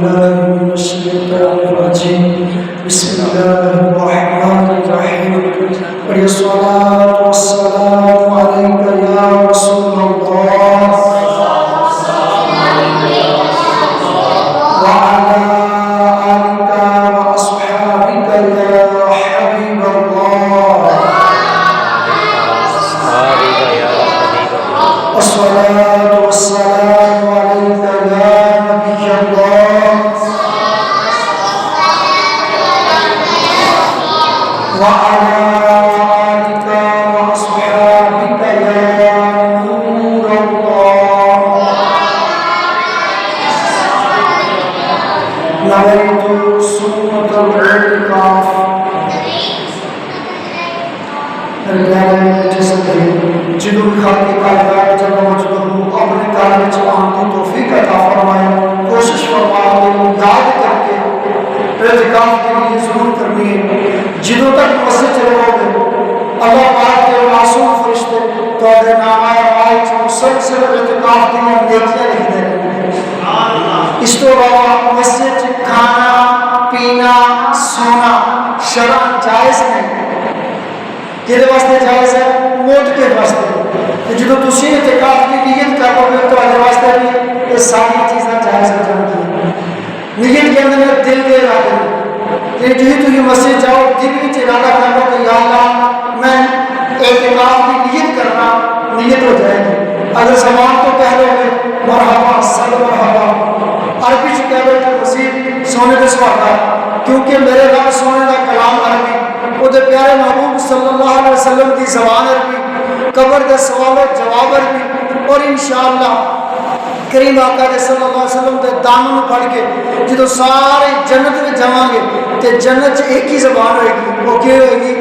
بالله من الشيطان الرجيم بسم الله الرحمن الرحيم والصلاة والسلام عليك يا رسول الله وعلى آلك وأصحابك يا حبيب الله الصلاة والسلام عليك يا نبي الله وعلى آلك وأصحابك يا نور الله نويت سنة الاعتكاف جدو خاک کائنات جل مجدہ اپنے کار وچ آن دی توفیق عطا فرمائے کوشش فرمائے یاد کر کے اعتکاف کے لیے ضرور کرنی ہے جدو تک مسجد رہو گے اللہ پاک کے معصوم فرشتے تواڈے نام آئے مسلسل اعتکاف کی نیکیاں لکھ دیں اس تو علاوہ مسجد کھانا پینا سونا شرعاً جائز نہیں کہدے واسطے جائز ہے موت کے واسطے جدو تسی اعتکاف کی نیت کرو گے تو اللہ واسطے بھی یہ ساری چیزیں جائز ہو جائیں گی نیت کے اندر دل کے ارادے کہ جو ہی تھی مسجد جاؤ دل وچ ارادہ کرو کہ یا اللہ میں اعتکاف کی نیت کرنا نیت ہو جائے گی اگر زبان تو کہہ لو گے مرحبا صد مرحبا عربی چ کہہ لو کہ مزید سونے دے سواگا کیونکہ میرے رب سونے کا کلام عربی وہ دے پیارے محبوب صلی اللہ علیہ وسلم کی زبان عربی قبر کے سوال و جواب عربی اور انشاءاللہ کریم آقا صلی اللہ علیہ وسلم کے دامن پڑھ کے جدو سارے جنت میں جمع گے تو جنت ایک ہی زبان ہوئے گی وہ کیا ہوئے گی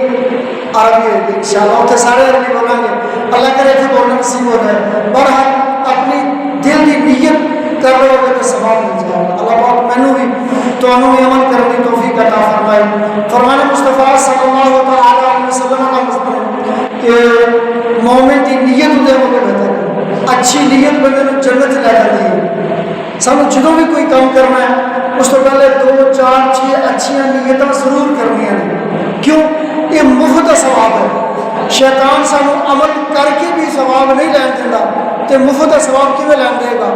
عربی ہوئے گی انشاءاللہ اتنے سارے عربی بولیں گے اللہ کرے تھے بولنا نصیب ہو جائے برحال اپنی دل کی نیت کر رہے ہوگے تو ثواب مل جائے اللہ پاک مینوں بھی تو انہوں نے عمل کرنے کی توفیق عطا فرمائے فرمان مصطفیٰ صلی اللہ علیہ وسلم کا مطلب کہ مومن کی نیت ہوتے ہو کے بہتر ہے اچھی نیت بندے کو جنت لے جاتی ہے سانو جدوں بھی کوئی کام کرنا ہے اس تو پہلے 2 4 6 اچھیاں نیتاں ضرور کرنی ہیں کیوں یہ مفت ثواب ہے شیطان سانو عمل کر کے بھی ثواب نہیں لین دیتا تو مفت ثواب کیوں لین دے گا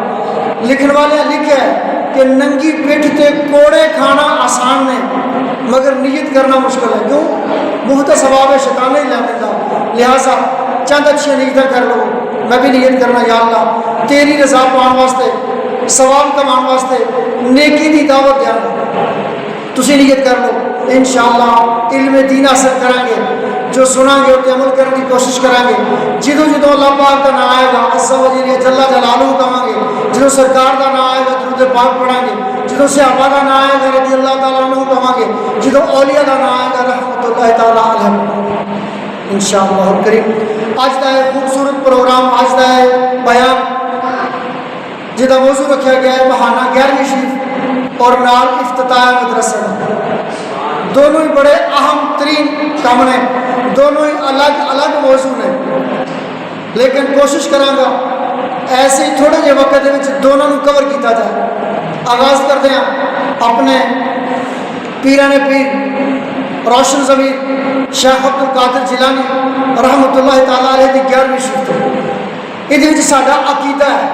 لکھن والے لکھا ہے کہ ننگی پیٹھ تے کوڑے کھانا آسان ہے مگر نیت کرنا مشکل ہے کیوں مفت ثواب ہے شیطان نہیں لین دیتا لہٰذا چند اچھی نیتیں کر لو میں بھی نیت کرنا یا اللہ تیری رضا پان واسطے ثواب کمان واسطے نیکی دی دعوت دیا تسی نیت کر لو انشاءاللہ علم دین حاصل کریں گے جو سنیں گے اسے عمل کرنے کی کوشش کریں گے جدو جدو اللہ پاک کا نام آئے گا عز و جل جل جلالہ کہیں گے جدو سرکار کا نام آئے گا درود پاک پڑھیں گے جدو صحابہ کا نام آئے گا رضی اللہ تعالیٰ عنہ کہیں گے جدو اولیاء کا نام آئے گا رحمۃ اللہ تعالیٰ علیہ انشاءاللہ کریم آج کا خوبصورت پروگرام آج کا بیان جہاں موضوع رکھا گیا ہے بہانہ 11ویں شریف اور نال افتتاح مدرسہ دونوں ہی بڑے اہم ترین کام نے دونوں ہی الگ الگ موضوع نے لیکن کوشش کروں گا ایسے ہی تھوڑے جے وقت دونوں کو کور کیتا جائے آغاز کرتے ہیں اپنے پیرانے پیر روشن ضمیر شیخ عبد القادر جیلانی رحمۃ اللہ تعالیٰ علیہ کی 11ویں شریف یہ ساڈا عقیدہ ہے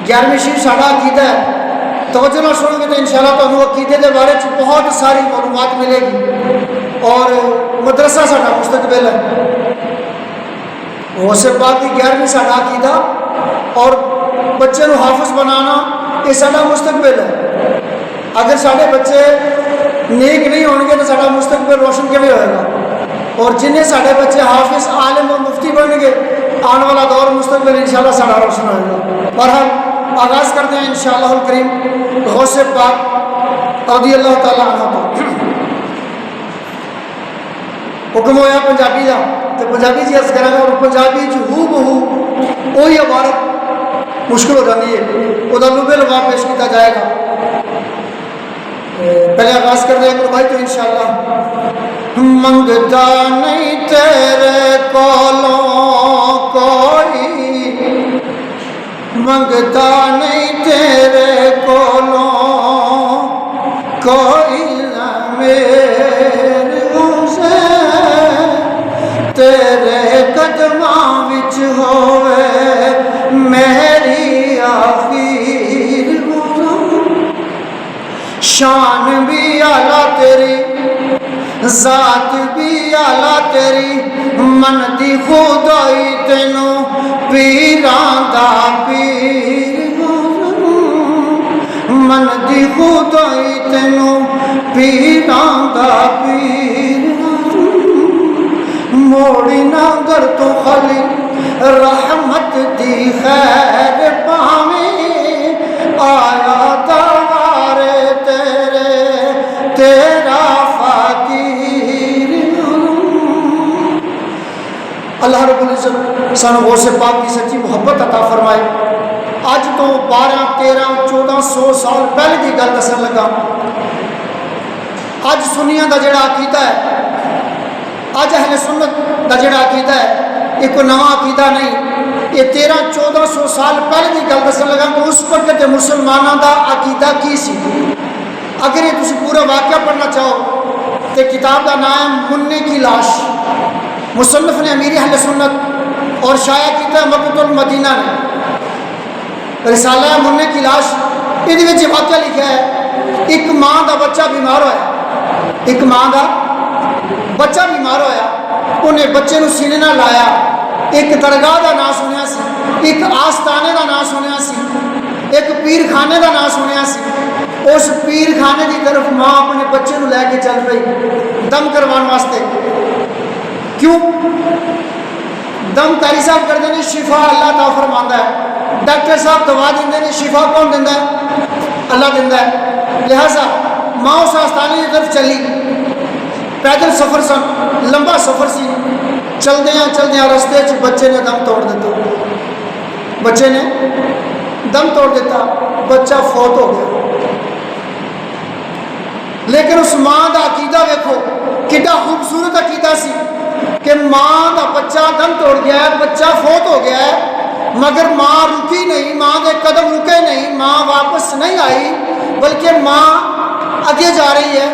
11ویں شریف ساڈا عقیدہ ہے توجہ نہ سنو گے تو انشاءاللہ تمہیں عقیدے کے بارے بہت ساری معلومات ملے گی اور مدرسہ ساڈا مستقبل ہے غوث پاک کی 11ویں ساڈا عقیدہ اور بچے کو حافظ بنانا یہ ساڈا مستقبل ہے اگر سارے بچے نیک نہیں ہون گے تو ساڈا مستقبل روشن کیویں ہوئے گا اور جنہیں سارے بچے حافظ عالم اور مفتی بن گے آنے والا دور مستقبل انشاءاللہ ساڈا روشن ہوئے گا بہرحال آغاز کرتے ہیں انشاءاللہ الکریم غوث پاک رضی اللہ تعالیٰ عنہ کا حکم ہویا پنجابی کا تو پنجابی جی عرض کریں گے اور پنجابی ہو بہو وہی عبارت مشکل ہو جاتی ہے وہ لبے لبا پیش کیا جائے گا پہلے آغاز کر دیں گے بھائی تو انشاءاللہ منگتا نہیں تیرے کولوں کوئی منگتا نہیں تیرے کولوں کوئی نہ میرے حسین تیرے قدماں وچ ہوئے میری آخر شان بھی اعلیٰ تیری ذات بھی اعلیٰ تیری من دی خدائی تینوں پیراں دا پیر من دی خدائی تینوں پیراں دا پیر موڑی نہ گر تو خالی رحمت دی خیر پاویں آیا دوارے تیرے تیرا فقیر اللہ رب العزت سانو غوث پاک کی سچی محبت عطا فرمائے. اج تو 12 13 1400 سال پہلے کی گل دسن لگا. اج سنیاں دا جڑا عقیدہ ہے, اج اہل سنت دا جڑا عقیدہ ہے, یہ کوئی نواں عقیدہ نہیں, یہ 13 1400 سال پہلے کی گل دسن لگا کہ اس وقت کے مسلمانوں دا عقیدہ کی سی. اگر یہ تسی پورا واقعہ پڑھنا چاہو تو کتاب کا نام ہے منع کی لاش. مصنف نے امیر اہل سنت اور شائع کیتا ہے مکتبۃ المدینہ نے, رسالہ ہے منع کی لاش. یہ واقعہ لکھا ہے, ایک ماں دا بچہ بیمار ہویا, ایک ماں دا بچہ بیمار ہویا, انہیں بچے نو سینے نہ لایا, ایک درگاہ دا نام سنیا سی, ایک آستانے دا نام سنیا سی, ایک پیر خانے دا نام سنیا سی. اس پیر خانے کی طرف ماں اپنے بچے نو لے کے چل پئی دم کروان واسطے. کیوں دم قاری صاحب کرتے ہیں شفا اللہ تعالیٰ فرماندا ہے, ڈاکٹر صاحب دوا دیندے نے شفا کون دیندا ہے؟ اللہ دیندا ہے. لہذا ماں اس آستانے کی طرف چلی, پیدل سفر سن, لمبا سفر سی, چلدیاں رستے چ بچے نے دم توڑ دیتا, بچے نے دم توڑ دیتا, بچہ فوت ہو گیا. لیکن اس ماں دا عقیدہ دیکھو کتنا خوبصورت عقیدہ سی کہ ماں دا بچہ دم توڑ گیا ہے, بچہ فوت ہو گیا ہے, مگر ماں رکی نہیں, ماں دے قدم رکے نہیں, ماں واپس نہیں آئی, بلکہ ماں اگے جا رہی ہے.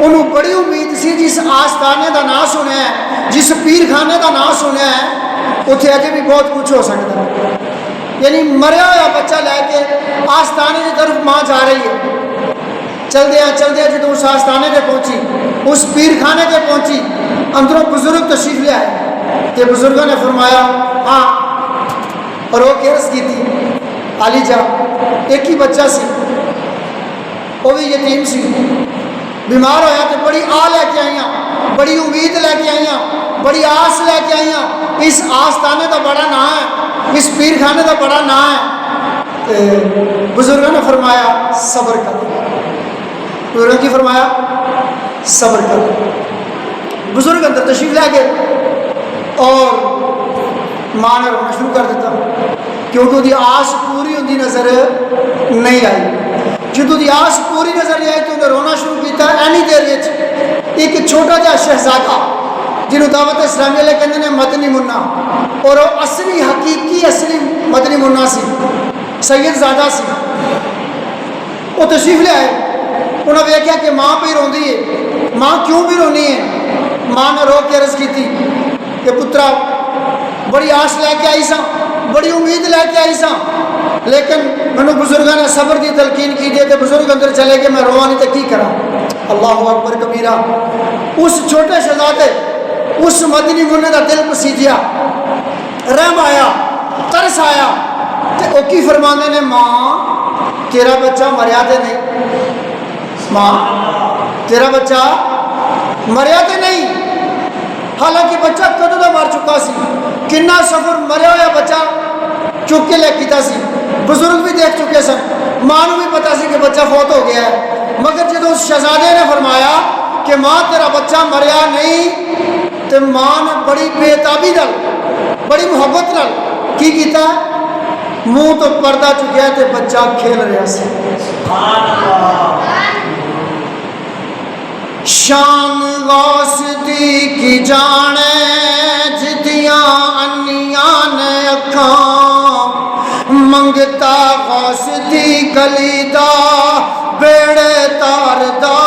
انہوں بڑی امید سی جس آستانے دا نام سنیا ہے, جس پیر خانے دا نام سنیا ہے, اتنے اگے بھی بہت کچھ ہو سکتا ہے. یعنی مریا ہوا بچہ لے کے آستانے کی طرف ماں جا رہی ہے. چلدیا جدو اس آستانے پہ پہنچی, اس پیر خانے پہ پہنچی, اندروں بزرگ تشریف لے آئے. کہ بزرگوں نے فرمایا ہاں, اور وہ عرض کی تھی علی جا ایک ہی بچہ سی, وہ بھی یتیم سی, بیمار ہویا تو بڑی لے کے آئیاں, بڑی امید لے کے آئیاں, بڑی آس لے کے آئیاں. اس آستانے کا بڑا نام ہے, اس پیر خانے کا بڑا نام ہے. بزرگوں نے فرمایا صبر کر, بزرگوں کی فرمایا صبر کر. بزرگ اندر تشریف لے گئے اور ماں نے رونا شروع کر دیتا, کیونکہ وہ آس پوری ہوتی نظر نہیں آئی. جدو دی آس پوری نظر نہیں آئی تو انہیں رونا شروع کیا. اینی دیر ایک چھوٹا جہا شہزادہ جنہوں دعوت اسلامی والے کہتے ہیں مدنی منا, اور وہ اصلی حقیقی اصلی مدنی منا سی, سید زادہ سی, وہ تشریف لے آئے. انہوں نے دیکھا کہ ماں پہ روندی ہے, ماں کیوں بھی رونی ہے. ماں نے رو کے عرض کی تھی کہ پترا بڑی آس لے کے آئی سا, بڑی امید لے کے آئی سا, لیکن مینوں بزرگوں نے صبر کی تلقین کی دے. بزرگ اندر چلے گئے, میں رواں نہیں تو کی کرا. اللہ اکبر کبیرہ. اس چھوٹے شہزادے اس مدنی منع کا دل پسیجیا, رحم آیا, ترس آیا. تو وہ کی فرمانے نے, ماں تیرا بچہ مریا تے نہیں, ماں تیرا بچہ مریا تے نہیں. حالانکہ بچہ کدوں کا مر چکا سی, کنا سفر مریا ہوا بچہ چک کے لے کیتا سی. بزرگ بھی دیکھ چکے سن, ماں نو بھی پتا سی کہ بچہ فوت ہو گیا ہے. مگر جب اس شہزادے نے فرمایا کہ ماں تیرا بچہ مریا نہیں, تو ماں نے بڑی بےتابی نال, بڑی محبت نال کی کیتا, منہ تو پردہ چکیا تے بچہ کھیل رہا سی. شان غوث دی کی جانے جدیاں انیاں نے اکھاں, منگتا غوث دی گلی دا بیڑے تار دا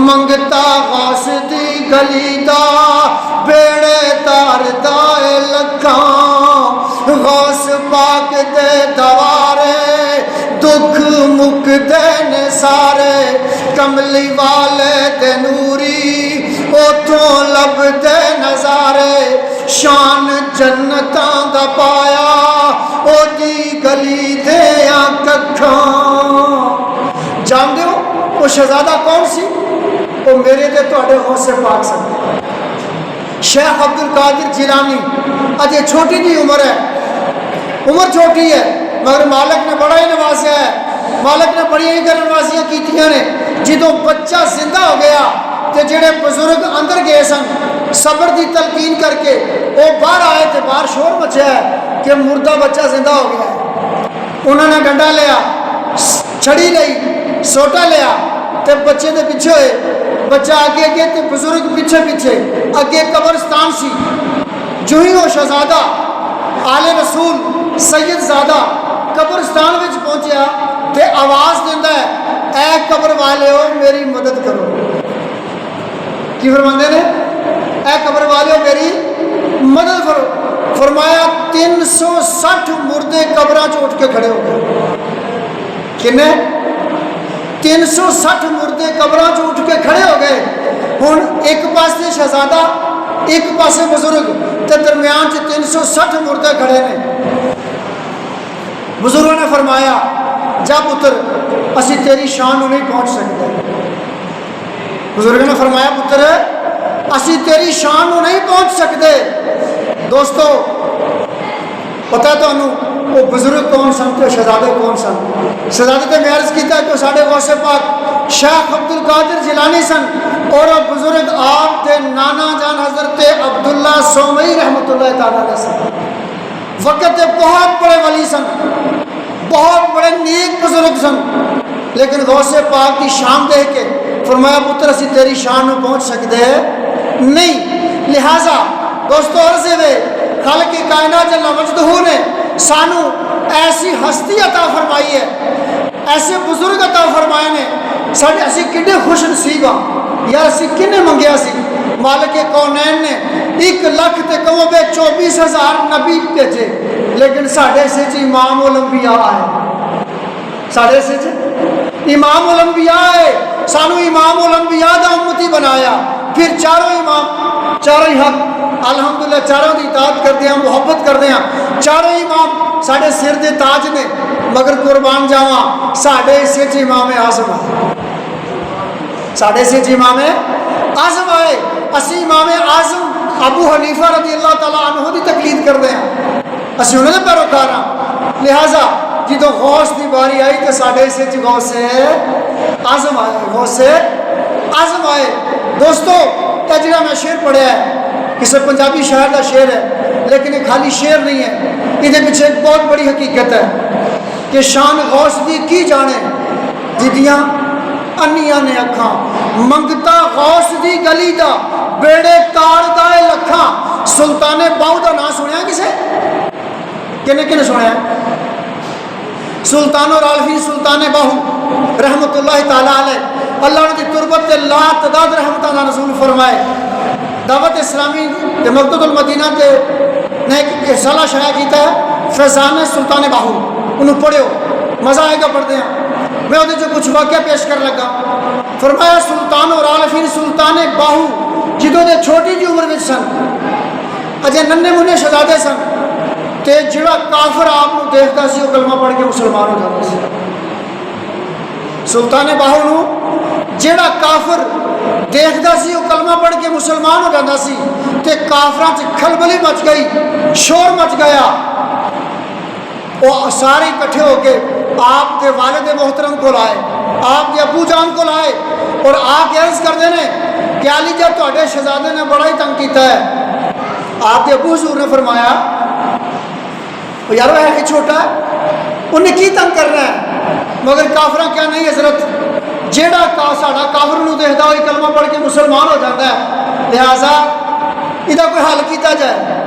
منگتا غوث دی گلی دا بیڑے تار دائے لکھاں غوث پاک دے دوارے دکھ مک دے نے سارے کملی والے دے نوری اوتھوں لب دے نظارے شان جنتاں دا پایا او دی گلی دے ککھاں جان دیو وہ شہزادہ کون سی وہ میرے دے توڑے غوث پاک سن شیخ عبد القادر جیلانی اجے چھوٹی جی عمر ہے عمر چھوٹی ہے مگر مالک نے بڑا ہی نوازیا ہے مالک نے بڑی ہی نوازیاں کیتیاں نے جدوں بچہ زندہ ہو گیا تے جڑے بزرگ اندر گئے سن صبر دی تلقین کر کے وہ باہر آئے تے باہر شور مچیا ہے کہ مردہ بچہ زندہ ہو گیا ہے انہوں نے ڈنڈا لیا چھڑی لئی سوٹا لیا تے بچے دے پیچھے ہوئے بچہ آگے آگے تے بزرگ پیچھے پیچھے اگے قبرستان سی جو ہی وہ شہزادہ آل رسول سید زادہ قبرستان وچ پہنچیا تے آواز دیندا ہے اے قبر والے ہو میری مدد کرو کی فرماندے نے اے قبر والے ہو میری مدد کرو فرمایا 360 مردے قبراں چ اٹھ کے کھڑے ہو گئے کنے 360 مردے قبراں چ اٹھ کے کھڑے ہو گئے ہن ایک پاسے شہزادہ ایک پاسے بزرگ تے درمیان چ 360 مردے کھڑے نے بزرگوں نے فرمایا جا پتر اسی تیری شان نہیں پہنچ سکتے بزرگوں نے فرمایا پتر اسی تیری شان نہیں پہنچ سکتے دوستو پتہ تو انہوں وہ بزرگ کون سن تے شہزادے کون سن شہزادے تے میں عرض کیتا ہے کہ ساڑھے غوث پاک شیخ عبد القادر جیلانی سن اور بزرگ آپ تے نانا جان حضرت عبداللہ سومئی رحمۃ اللہ تعالیٰ علیہ سن وقت تے بہت بڑے ولی سن بہت بڑے نیک بزرگ سن لیکن غوث پاک کی شان دیکھ کے فرمایا پتر اسی تیری شان میں پہنچ سکتے نہیں لہٰذا دوستو عرضے وے خالق کائنات جل مجدہ نے سانو ایسی ہستی عطا فرمائی ہے ایسے بزرگ عطا فرمائے نے ساڑھے اسی کنے خوش نصیب ہاں یار اسی کنے منگیا سی مالک کونین نے 1,24,000 نبی بھیجے لیکن ساڑھے سے جی امام الانبیاء آئے ساڑھے سے جی امام الانبیاء آئے سانو امام الانبیاء دا امتی بنایا پھر چاروں امام چاروں ہی حق الحمدللہ چاروں دی اطاعت کر دیا محبت کر دیا چاروں امام ساڑھے سر دے تاج نے مگر قربان جاواں ساڑھے سے جی امام اعظم آئے ساڑھے سے جی امام اعظم آئے اسی امام اعظم ابو حنیفہ رضی اللہ تعالیٰ عنہ دی تقلید کر دیا اسی انہوں نے پیروکار ہاں لہٰذا جدو غوث دی باری آئی تو ساڑھے سے جی غوث اعظم آئے غوث اعظم آئے دوستو تجربہ میں شعر پڑھا ہے کسی پنجابی شاعر کا شعر ہے لیکن یہ خالی شعر نہیں ہے یہ پیچھے ایک بہت بڑی حقیقت ہے کہ شان غوث دی کی جانے جدیاں انیاں نے اکھاں منگتا غوث دی گلی دا بیڑے تار دائے لکھاں سلطان باہو دا نام سنیا کسے کنے کنے سنیا سلطان اور عالفین سلطان باہو رحمت اللہ تعالیٰ علیہ اللہ نے تربت لا تعداد رحمت اللہ رسول فرمائے دعوت اسلامی دے مقدد المدینہ دے نے ایک رسالہ شائع کیتا ہے فیضان سلطان باہو انہوں پڑھے ہو مزہ آئے گا پڑھتے ہیں میں انہیں جو کچھ واقعہ پیش کر لگا فرمایا سلطان اور عالفین سلطان باہو جدوں دے چھوٹی جی عمر میں سن اجے ننے منے شہزادے سن تے جڑا کافر آپ کو دیکھتا سی وہ کلمہ پڑھ کے مسلمان ہو جاتا سی سلطان باہو نو جڑا کافر دیکھتا سی وہ کلمہ پڑھ کے مسلمان ہو جاتا سی تے کافراں چ کھلبلی مچ گئی شور مچ گیا وہ سارے اکٹھے ہو کے آپ کے والد محترم کو لائے آپ کے ابو جان کو لائے اور آپ عرض کر دینے کہ علی جب تہاڈے شہزادے نے بڑا ہی تنگ کیتا ہے آپ کے ابو حضور نے فرمایا یار وہ ہے چھوٹا ہے انہیں کی تنگ کرنا ہے مگر کافراں کیا نہیں حضرت جیڑا ساڑا کافر نو دیکھتا ہوئی کلمہ پڑھ کے مسلمان ہو جاتا ہے لہٰذا ادھا کوئی حل کیتا جائے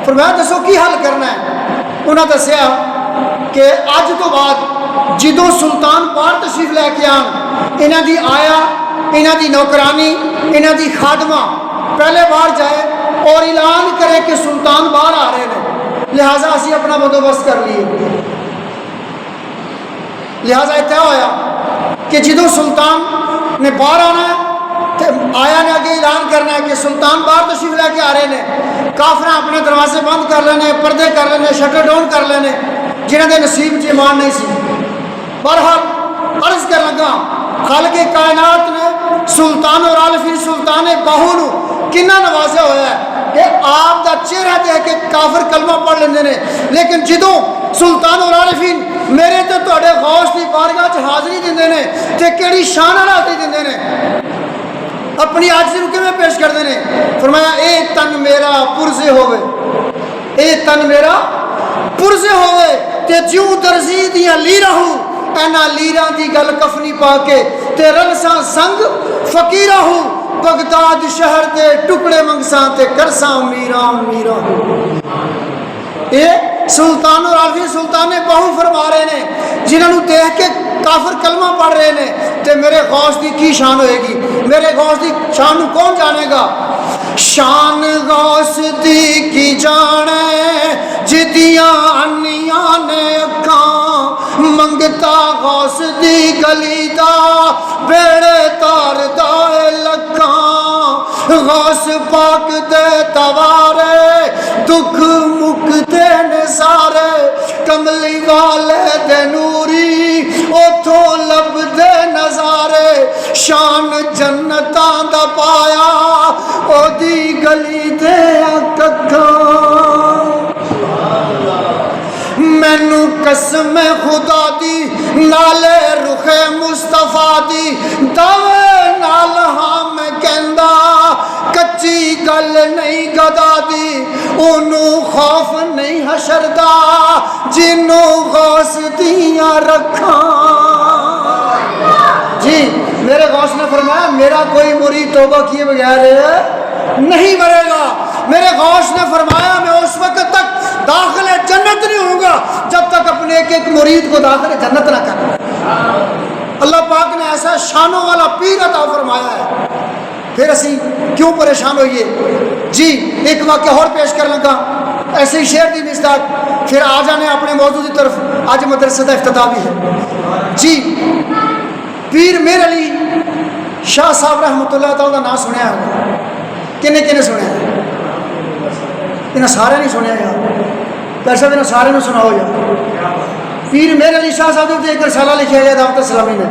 فرمایا دسو کی حل کرنا ہے انہوں نے دسیا کہ اج تو بعد جدو سلطان پار تشریف لے کے آن انہاں دی آیا انہاں دی نوکرانی انہاں دی خادمہ پہلے باہر جائے اور اعلان کرے کہ سلطان باہر آ رہے ہیں، لہٰذا اسی اپنا بندوبست کر لیے۔ لہٰذا یہ طے ہویا کہ جدوں سلطان نے باہر آنا ہے تو آیا نے آگے اعلان کرنا ہے کہ سلطان باہر تشریف لے کے آ رہے ہیں، کافراں اپنے دروازے بند کر لینے، پردے کر لینے، شٹر ڈاؤن کر لینے جنہاں دے نصیب چ ایمان نہیں سی۔ بہرحال عرض کر لگا خالق کائنات نے سلطان اور عالفین سلطان باہو نو کنا نوازیا ہوا ہے کہ آپ دا چہرہ دیکھ کے کافر کلمہ پڑھ لیندے نے، لیکن جدوں سلطان اور عارفین میرے تے تہاڈے غوث دی بارگاہ چ حاضری دیندے نے تے کیڑی شان نال حاضری دیندے نے، اپنی عاجزی نو کیویں پیش کردے نے؟ فرمایا اے تن میرا پرزے ہوے، اے تن میرا پرزے ہوے تے جوں درزی دیاں لیراں ہوں اینا لیراں دی گل کفنی پا کے تے رلساں سنگ فقیراں ہوں بغداد شہر دے ٹکڑے منگساں تے کرساں میراں میراں۔ اے سلطان اور عارفین سلطان نے بہو فرما رہے ہیں جنہوں نے دیکھ کے کافر کلمہ پڑھ رہے ہیں تے میرے غوث دی کی شان ہوئے گی، میرے غوث دی شان کو کون جانے گا؟ شان غوث دی کی جانے جدیاں انیاں نے اکھاں منگتا غوث دی گلی دا بیڑے تار دائے لکھاں غوث پاک دے توارے دکھ مکتے نے سارے کملی والے دے نوری اتھوں لب دے نظارے شان جنتاں دا پایا او دی گلی دے ککھاں مینو قسم خدا دی نالے رخ مصطفیٰ دی دعوے نال ہاں میں کہندا کچی گل نہیں گدا دی انہوں خوف نہیں حشر دا جنوں غوث دیاں رکھاں۔ جی میرے غوث نے فرمایا میرا کوئی مرید توبہ کیے بغیر نہیں مرے گا۔ میرے غوث نے فرمایا میں اس وقت تک داخل جنت نہیں ہوں گا جب تک اپنے ایک ایک مرید کو داخل جنت نہ کروں۔ اللہ پاک نے ایسا شانوں والا پیر عطا فرمایا ہے، پھر اسی کیوں پریشان ہوئیے؟ جی ایک واقعہ اور پیش کر لگا ایسے ہی شعر دی مصداق، پھر آ جانے اپنے موضوع کی طرف۔ آج مدرسہ کا افتتاح بھی ہے۔ جی پیر میر علی شاہ صاحب رحمۃ اللہ تعالیٰ کا نام سنیا ہے؟ کنے کنے سنیا ہے؟ انہیں سارے نہیں سنیا یار، پیسہ بھی سارے نے سنا ہو یا پیر میر علی شاہ صاحب نے ایک رسالہ لکھا ہے دعوت اسلامی نے،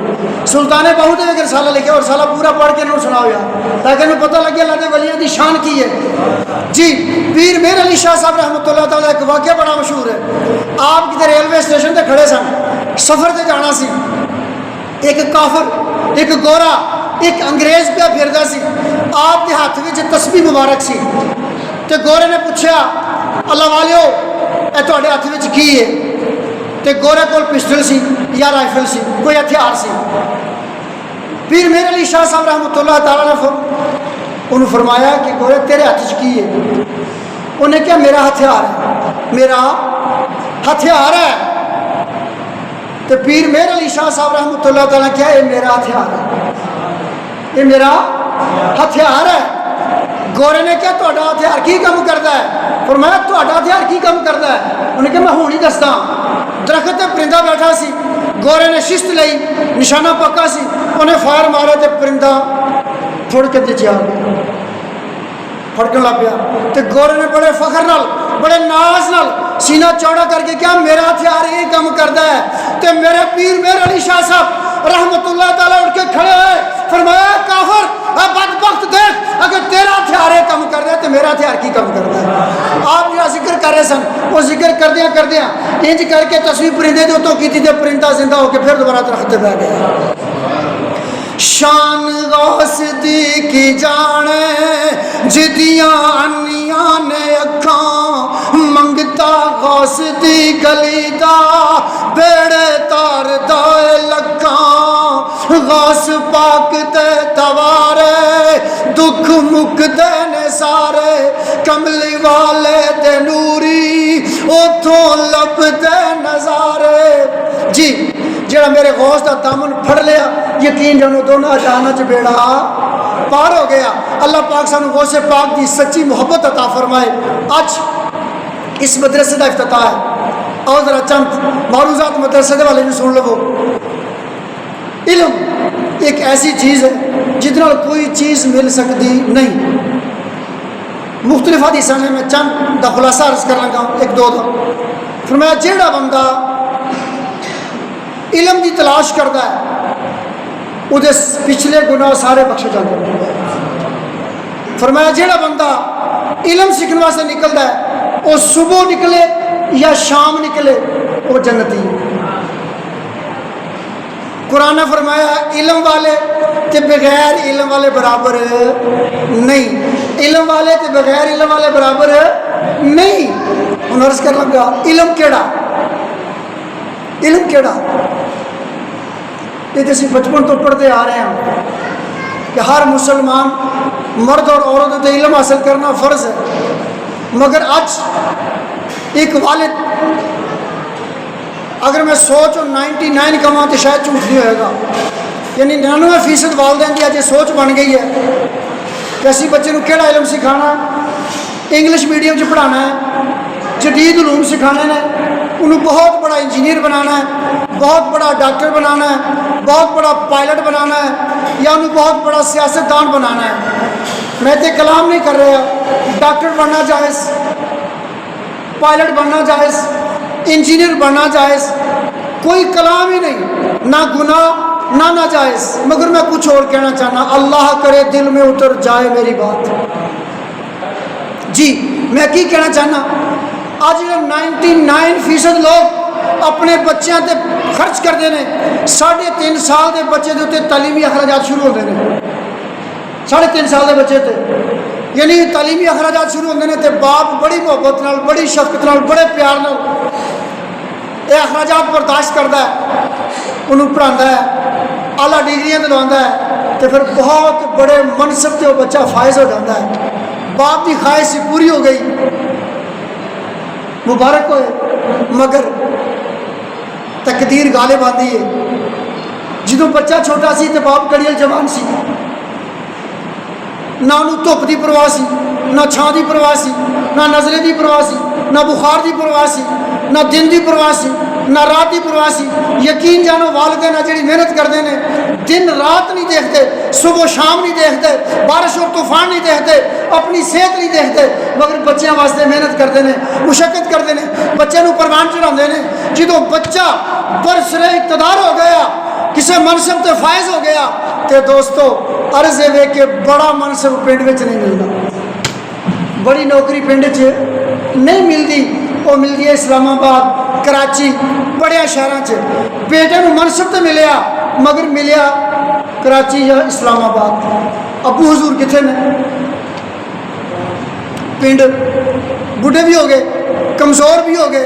سلطان باہو نے ایک رسالہ لکھا اور رسالہ پورا پڑھ کے انہوں سنا ہو یا تاکہ انہیں پتہ لگے اللہ کے ولیوں کی شان کی ہے۔ جی پیر میر علی شاہ صاحب رحمۃ اللہ تعالیٰ ایک واقعہ بڑا مشہور ہے۔ آپ کدھر ریلوے اسٹیشن تے کھڑے سن، سفر تے جانا سی، ایک کافر ایک گورا ایک انگریز پہ پھردا سی، آپ کے ہاتھ میں تسبیح مبارک سی تے گورے نے پوچھا اللہ والیو اے تہاڈے ہاتھ وچ کی ہے؟ تے گورے کول پسٹل سی یا رائفل سی، کوئی ہتھیار سی۔ پیر میر علی شاہ صاحب رحمۃ اللہ تعالیٰ نے انہوں فرمایا کہ گورے تیرے ہاتھ وچ کی ہے؟ انہیں کہا میرا ہتھیار ہے، میرا ہتھیار ہے۔ تو پیر میر علی شاہ صاحب رحمۃ اللہ تعالیٰ نے کہا یہ میرا ہتھیار ہے، یہ میرا ہتھیار ہے۔ گورے نے کہا تہاڈا ہتھیار کی کام کرتا ہے؟ فرمایا تہاڈا ہتھیار کی کام کرتا ہے؟ انہیں کہا میں ہوں نہیں دستا۔ درخت تے پرندہ بیٹھا سی، گورے نے شست لئی، نشانہ پکا سی، انہیں فائر مارا تے پرندہ پھڑ کے نیچے آ گیا، پھڑکن لگ پیا۔ تے گورے نے بڑے فخر نال بڑے ناز نال سینہ چوڑا کر کے کیا میرا ہتھیار یہ کام کرتا ہے؟ تے میرے پیر میر علی شاہ صاحب رحمۃ اللہ تعالیٰ اٹھ کے کھڑے ہوئے، فرمایا کافر بدبخت دیکھ اگر تیرا ہتھیار یہ کام کر رہا ہے تو میرا ہتھیار کی کام کرتا ہے؟ آپ جو ذکر کر رہے سن وہ ذکر کردیا انج کر کے تصویر پرندے دے اتوں کی تھی تے پرندہ زندہ ہو کے پھر دوبارہ درخت پہ بیٹھ گیا۔ شان غوث دی کی جانے جدیاں انیاں نے اکھاں منگتا غوث دی گلی دا بیڑے تار دائے لکھاں غوث پاک دے توارے دکھ مک دے نے سارے کملی والے دے نوری اتھوں لب دے نظارے۔ جی جڑا میرے غوث دا دامن پھڑ لیا یقین جانو دونوں جہاناں چ بیڑا پار ہو گیا۔ اللہ پاک سانو غوث پاک دی سچی محبت عطا فرمائے۔ آج اس مدرسے کا افتتاح ہے اور ذرا چند معروضات مدرسے دے والے بھی سن لو۔ علم ایک ایسی چیز ہے جتنا کوئی چیز مل سکتی نہیں۔ مختلف حدیثاں نے میں چند دا خلاصہ عرض کر لگا ایک دو دا۔ فرمایا جیڑا بندہ علم دی تلاش کرتا ہے وہ پچھلے گناہ سارے بخشے جاتے ہیں۔ فرمایا جیڑا بندہ علم سیکھنے واسطے نکلتا ہے وہ صبح نکلے یا شام نکلے وہ جنتی ہے۔ قرآن نے فرمایا علم والے تے بغیر علم والے برابر نہیں، علم والے تے بغیر علم والے برابر نہیں۔ ہن عرض کر لگا علم کیڑا، علم کیڑا؟ یہ تو بچپن تو پڑھتے آ رہے ہیں کہ ہر مسلمان مرد اور عورت تے علم حاصل کرنا فرض ہے، مگر آج ایک والد اگر میں سوچ 99 کہاں تو شاید جھوٹ نہیں ہوئے گا، یعنی 99% والدین کی آج یہ سوچ بن گئی ہے کہ اسی بچے کو کیڑا علم سکھانا، انگلش میڈیم سے پڑھانا ہے، جدید علوم سکھانے نے، انہوں بہت بڑا انجینئر بنانا ہے، بہت بڑا ڈاکٹر بنانا ہے، بہت بڑا پائلٹ بنانا ہے، یا انہوں بہت بڑا سیاستدان بنانا ہے۔ میں تو کلام نہیں کر رہا، ڈاکٹر بننا جائز، پائلٹ بننا جائز، انجینئر بننا جائز، کوئی کلام ہی نہیں، نہ گناہ نہ ناجائز، مگر میں کچھ اور کہنا چاہنا، اللہ کرے دل میں اتر جائے میری بات۔ جی میں کی کہنا چاہنا، آج 99% لوگ اپنے بچیاں تے خرچ کرتے ہیں، 3.5 سال کے بچے کے اتنے تعلیمی اخراجات شروع ہوتے ہیں، 3.5 سال کے بچے تے یعنی تعلیمی اخراجات شروع ہوتے ہیں تے باپ بڑی محبت نال، بڑی شفقت نال، بڑے پیار نال یہ اخراجات برداشت کرتا ہے، انہوں پڑھاتا ہے، اعلیٰ ڈگریاں دلواتا ہے، تو پھر بہت بڑے منصب سے وہ بچہ فائز ہو جاتا ہے، باپ کی خواہش پوری ہو گئی، مبارک ہوئے، مگر تقدیر غالب آتی ہے۔ جدوں بچہ چھوٹا سی تو باپ کڑیل جوان سی، نہ انہوں دھوپ کی پرواہ سی، نہ چھاں کی پرواہ سی، نہ نظرے کی پرواہ سی، نہ بخار کی پرواہ سی، نہ دن کی پرواہ سی، نہ رات کی پرواہ سی۔ یقین جانو والدین جڑی محنت کرتے ہیں، دن رات نہیں دیکھتے، صبح و شام نہیں دیکھتے، بارش اور طوفان نہیں دیکھتے، اپنی صحت نہیں دیکھتے، مگر بچیاں واسطے محنت کرتے ہیں، مشقت کرتے ہیں، بچے نو پروان چڑھاتے ہیں۔ جدو بچہ برسر اقتدار ہو گیا، کسی منصب تے فائز ہو گیا، تے دوستو عرض ہے کہ بڑا منصب پنڈ میں نہیں ملتا، بڑی نوکری پنڈ چ نہیں ملتی، وہ ملتی ہے اسلام آباد، کراچی، بڑے شہروں سے۔ بیٹے کو منصب تو ملیا، مگر ملیا کراچی یا اسلام آباد۔ ابو حضور کتنے نے؟ پنڈ، بڑھے بھی ہو گئے، کمزور بھی ہو گئے،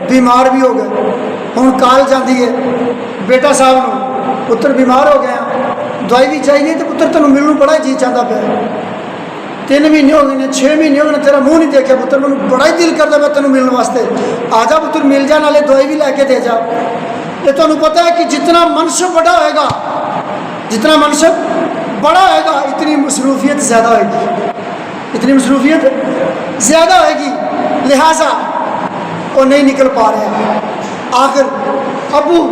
بیمار بھی ہو گئے۔ ہوں کال جاتی ہے بیٹا صاحب نو، پتر بیمار ہو گیا، دوائی بھی چاہیے، تو پتر تینوں ملنے بڑا جی چاہتا پیا، 3 مہینے ہو گئے، 6 مہینے ہو گئے، تیرا منہ نہیں دیکھا پتر، میں بڑا ہی دل کرتا پیا تینوں ملنے واسطے، آ جا پتر مل جا، نالے دوائی بھی لے کے دے جا۔ یہ تمہیں پتہ ہے کہ جتنا منصب بڑا ہوئے گا، جتنا منصب بڑا ہوئے گا، اتنی مصروفیت زیادہ ہوئے گی، اتنی مصروفیت زیادہ ہوئے گی، لہٰذا وہ نہیں نکل پا رہے ہیں۔ آخر ابو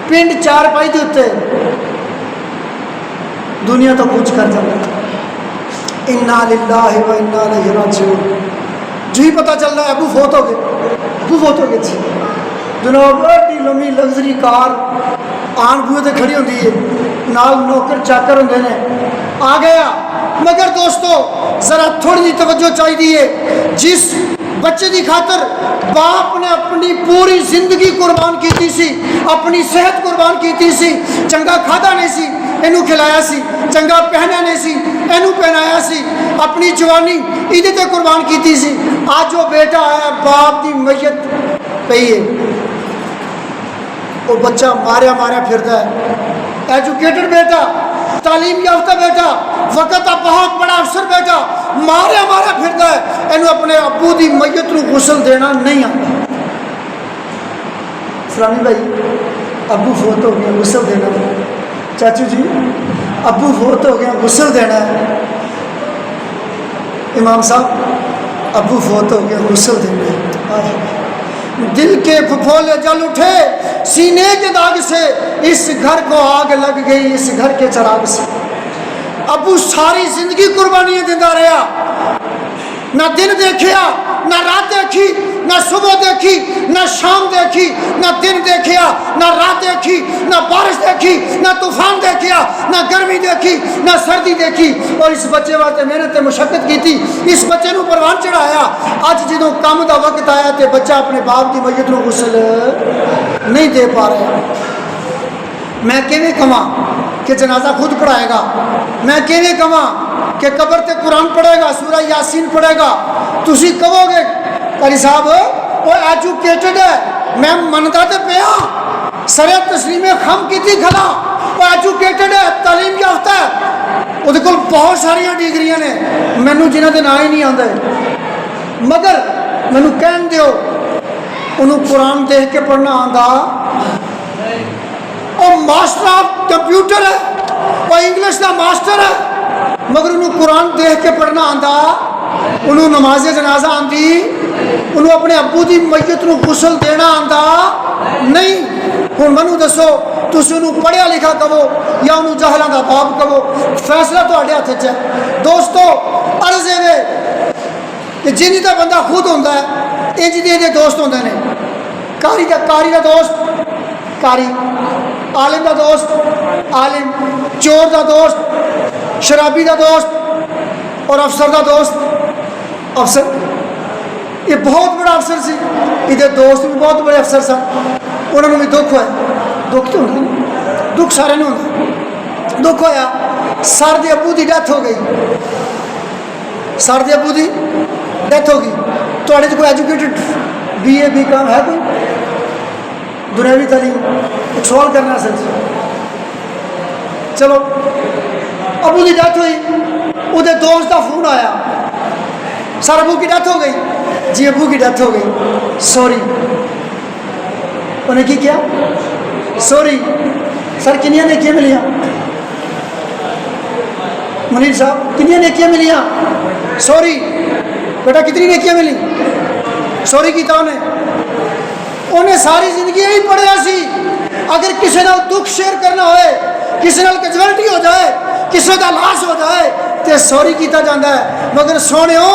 پنڈ 4 پائی دے اتنے دنیا تو کچھ کر جاتا، انا للہ و انا الیہ راجعون۔ جو ہی پتہ چل رہا ہے ابو فوت ہو گئے، ابو فوت ہو گئے جی، جناب بڑی لمبی لگژری کار آن بوئے تے کھڑی ہوتی ہے، نال نوکر چاکر ہوندے نے، آ گیا۔ مگر دوستو ذرا تھوڑی جی توجہ چاہیے، جس بچے دی خاطر باپ نے اپنی پوری زندگی قربان کیتی سی، اپنی صحت قربان کیتی سی، چنگا کھادا نہیں سی اینو کھلایا سی، چنگا پہنیا نہیں سی اینو پہنایا سی، اپنی جوانی ایدے تے قربان کیتی سی، آج جو بیٹا آیا باپ دی میت پئی ہے، وہ بچہ ماریا ماریا پھرتا ہے، ایجوکیٹڈ بیٹا، تعلیم یافتہ بیٹا، وقت کا بہت بڑا افسر بیٹا، ماریا ماریا پھرتا ہے، اینو اپنے ابو دی میت نو غسل دینا نہیں آتا۔ اسلامی بھائی ابو فوت ہو گیا غسل دینا ہے۔ چاچو جی ابو فوت ہو گیا غسل دینا ہے۔ امام صاحب ابو فوت ہو گیا غسل دینا ہے۔ دل کے پھپھولے جل اٹھے سینے کے داغ سے، اس گھر کو آگ لگ گئی اس گھر کے چراغ سے۔ ابو ساری زندگی قربانیاں دیتا رہا، نہ دن دیکھیا نہ رات دیکھی، نہ صبح دیکھی نہ شام دیکھی، نہ دن دیکھیا نہ رات دیکھی، نہ بارش دیکھی نہ طوفان دیکھیا، نہ گرمی دیکھی نہ سردی دیکھی، اور اس بچے واسطے محنت تے مشقت کی تھی، اس بچے نو پروان چڑھایا۔ اج جدوں کام دا وقت آیا تے بچہ اپنے باپ دی میت نو غسل نہیں دے پا رہا۔ میں کیویں کہاں کہ جنازہ خود پڑھائے گا، میں کیویں کہاں کہ قبر تے قرآن پڑھے گا، سورہ یاسین پڑھے گا۔ تسی کہو گے قاری صاحب وہ ایجوکیٹڈ ہے، میں منتا تے پیا سر تسلیم خم کیتی کھلا، وہ ایجوکیٹڈ ہے، تعلیم یافتہ ہے، وہ کول بہت ساریا ڈگریاں نے، مینوں جنہاں دے نام ہی نہیں آندے، مگر مینوں کہن دیو انہوں قرآن دیکھ کے پڑھنا آندا، وہ ماسٹر آف کمپیوٹر ہے، وہ انگلش دا ماسٹر ہے، مگر انہوں قرآن دیکھ کے پڑھنا آندا، انہوں نماز جنازہ آندی، انہوں اپنے ابو دی میت نو غسل دینا آندا نہیں۔ ہن منو دسو تسی انہوں پڑھیا لکھا کہو یا انہوں جہلاں دا باپ کہو، فیصلہ تہاڈے ہاتھ وچ ہے۔ دوستو عرض ہے کہ جنہی دا بندہ خود ہوندا ہے انج دے دوست ہوندے نے، کاری دا دوست کاری، عالم دا دوست عالم، چور دا دوست شرابی دا دوست، اور افسر دا دوست افسر۔ یہ بہت بڑا افسر سی، یہ دوست بھی بہت بڑے افسر سن، انہوں نے بھی دکھ ہوئے، دکھ تو ہوتا، دکھ سارے نہیں ہوتا، دکھ ہویا سر دے ابو دی ڈیتھ ہو گئی، سر دے ابو دی ڈیتھ ہو گئی۔ تو کوئی ایجوکیٹڈ بی اے بی کام ہے کوئی دنیاوی تعلیم؟ ایک سوال کرنا سر، چلو ابو کی ڈیتھ ہوئی، وہ دوست کا فون آیا، سر ابو کی ڈیتھ ہو گئی، جی ابو کی ڈیتھ ہو گئی، سوری۔ انہیں کی کیا؟ سوری سر کنیاں نیکیاں ملیاں؟ منیر صاحب کنیاں نیکیاں ملیاں؟ سوری بیٹا کتنی نیکیاں ملی؟ سوری کیتا انہیں ساری زندگی یہی پڑھیا سی، اگر کسی نال دکھ شیئر کرنا ہوئے، کسی نال کیجویلٹی ہو جائے، کسی کا لاس ہو جائے تو سوری کیتا جاتا ہے، مگر سونےو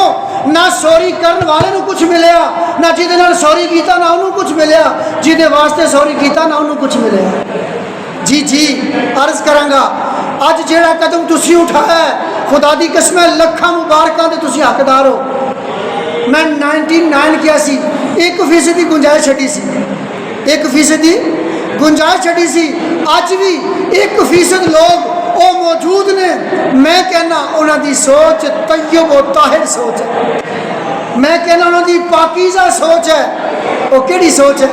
نہ سوری کرن والے نو کچھ ملیا، نہ جہدے نال سوری کیتا نہ انہوں کچھ ملیا، جہدے واسطے سوری کیتا نہ انہوں کچھ ملیا۔ جی عرض کرانگا اج جیڑا قدم تسی اٹھایا ہے خدا دی قسم لکھاں مبارکاں دے تسی حقدار ہو۔ میں 99 کیا سی 1% کی گنجائش چھٹی سی، 1% کی گنجائش چھٹی سی، اج بھی 1% لوگ وہ موجود نے، میں کہنا انہوں دی سوچ طیب و طاہر سوچ ہے، میں کہنا انہوں دی پاکیزہ سوچ ہے۔ وہ کیڑی سوچ ہے؟